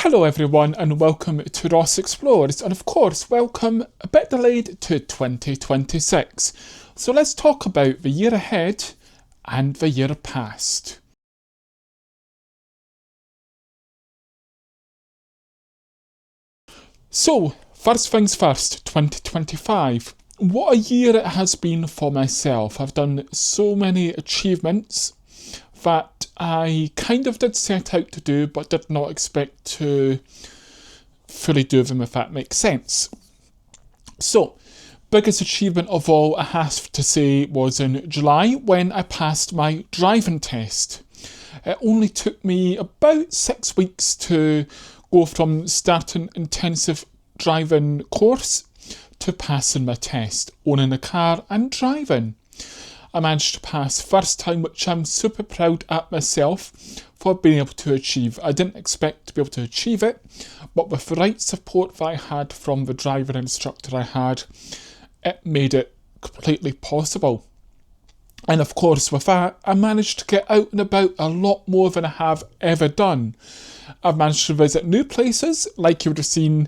Hello everyone and welcome to Ross Explores, and of course welcome, a bit delayed, to 2026. So let's talk about the year ahead and the year past. So, first things first, 2025. What a year it has been for myself. I've done so many achievements that I kind of did set out to do but did not expect to fully do them, if that makes sense. So, biggest achievement of all, I have to say, was in July when I passed my driving test. It only took me about 6 weeks to go from starting intensive driving course to passing my test, owning a car and driving. I managed to pass first time, which I'm super proud at myself for being able to achieve. I didn't expect to be able to achieve it, but with the right support that I had from the driver instructor I had, it made it completely possible. And of course with that, I managed to get out and about a lot more than I have ever done. I've managed to visit new places, like you would have seen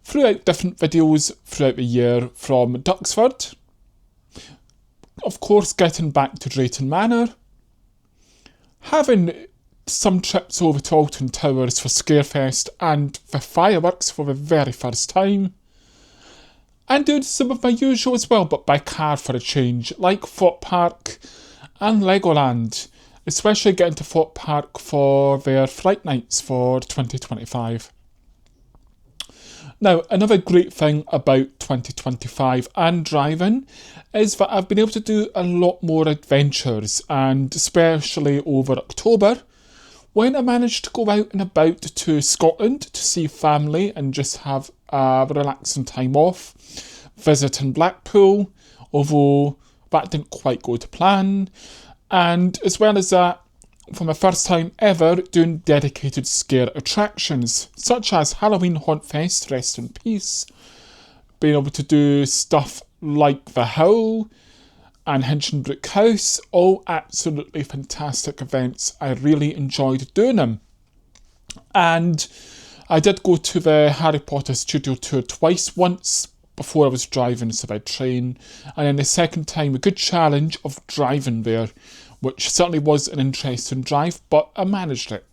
throughout different videos throughout the year, from Duxford, of course getting back to Drayton Manor, having some trips over to Alton Towers for Scarefest and the fireworks for the very first time, and doing some of my usual as well, but by car for a change, like Fort Park and Legoland, especially getting to Fort Park for their Fright Nights for 2025. Now, another great thing about 2025 and driving is that I've been able to do a lot more adventures, and especially over October, when I managed to go out and about to Scotland to see family and just have a relaxing time off, visiting Blackpool, although that didn't quite go to plan, and as well as that, for my first time ever, doing dedicated scare attractions, such as Halloween Hauntfest, rest in peace, being able to do stuff like The Howl and Hinchinbrook House, all absolutely fantastic events. I really enjoyed doing them. And I did go to the Harry Potter studio tour twice, once before I was driving, so by train, and then the second time a good challenge of driving there, which certainly was an interesting drive, but I managed it.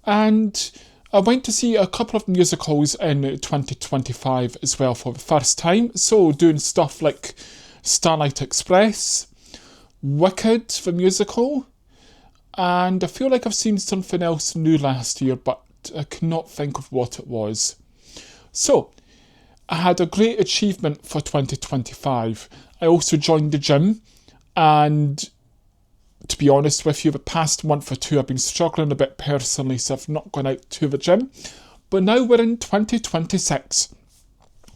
And I went to see a couple of musicals in 2025 as well for the first time, so doing stuff like Starlight Express, Wicked, the musical, and I feel like I've seen something else new last year, but I cannot think of what it was. So, I had a great achievement for 2025. I also joined the gym, and to be honest with you, the past month or two I've been struggling a bit personally, so I've not gone out to the gym. But now we're in 2026.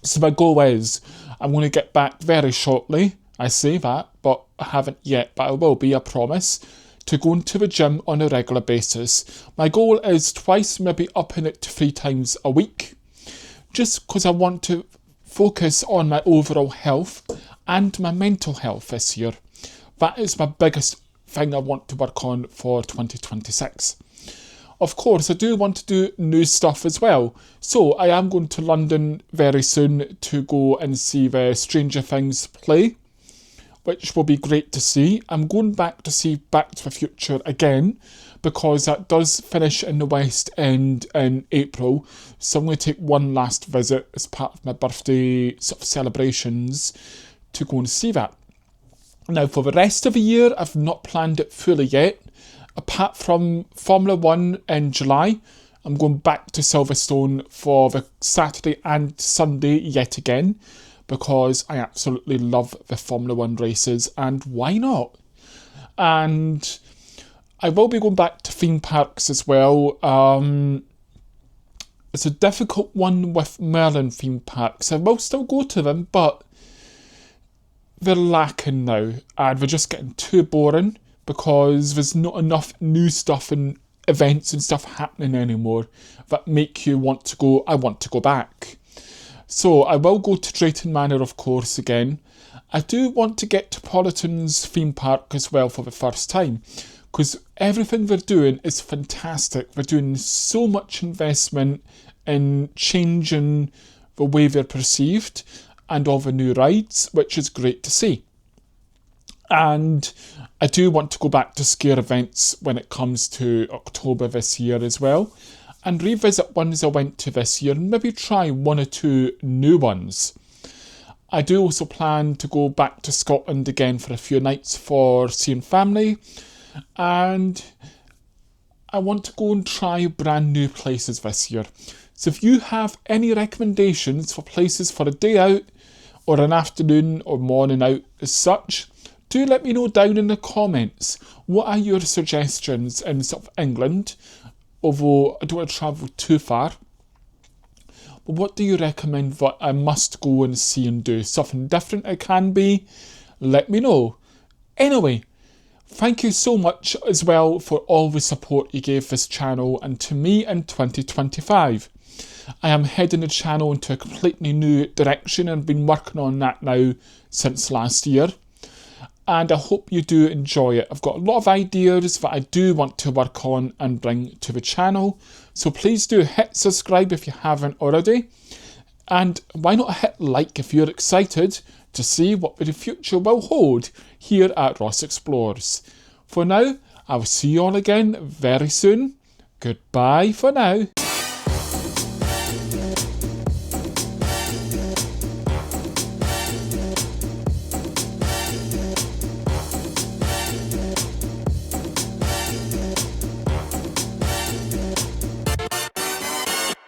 So my goal is, I'm going to get back very shortly. I say that, but I haven't yet, but I will be, I promise, to go into the gym on a regular basis. My goal is twice, maybe upping it to 3 times a week, just because I want to focus on my overall health and my mental health this year. That is my biggest thing I want to work on for 2026. Of course, I do want to do new stuff as well. So I am going to London very soon to go and see the Stranger Things play, which will be great to see. I'm going back to see Back to the Future again, because that does finish in the West End in April. So I'm going to take one last visit as part of my birthday sort of celebrations to go and see that. Now, for the rest of the year, I've not planned it fully yet. Apart from Formula 1 in July, I'm going back to Silverstone for the Saturday and Sunday yet again, because I absolutely love the Formula 1 races, and why not? And I will be going back to theme parks as well. It's a difficult one with Merlin theme parks. I will still go to them, but they're lacking now, and they're just getting too boring because there's not enough new stuff and events and stuff happening anymore that make you want to go, I want to go back. So I will go to Drayton Manor, of course, again. I do want to get to Politan's theme park as well for the first time, because everything they're doing is fantastic. They're doing so much investment in changing the way they're perceived and all the new rides, which is great to see. And I do want to go back to scare events when it comes to October this year as well, and revisit ones I went to this year and maybe try 1 or 2 new ones. I do also plan to go back to Scotland again for a few nights for seeing family, and I want to go and try brand new places this year. So if you have any recommendations for places for a day out or an afternoon or morning out as such, do let me know down in the comments. What are your suggestions in sort of England? Although I don't want to travel too far. But what do you recommend that I must go and see and do? Something different it can be? Let me know. Anyway, thank you so much as well for all the support you gave this channel and to me in 2025. I am heading the channel into a completely new direction and been working on that now since last year. And I hope you do enjoy it. I've got a lot of ideas that I do want to work on and bring to the channel. So please do hit subscribe if you haven't already. And why not hit like if you're excited to see what the future will hold here at Ross Explores. For now, I will see you all again very soon. Goodbye for now.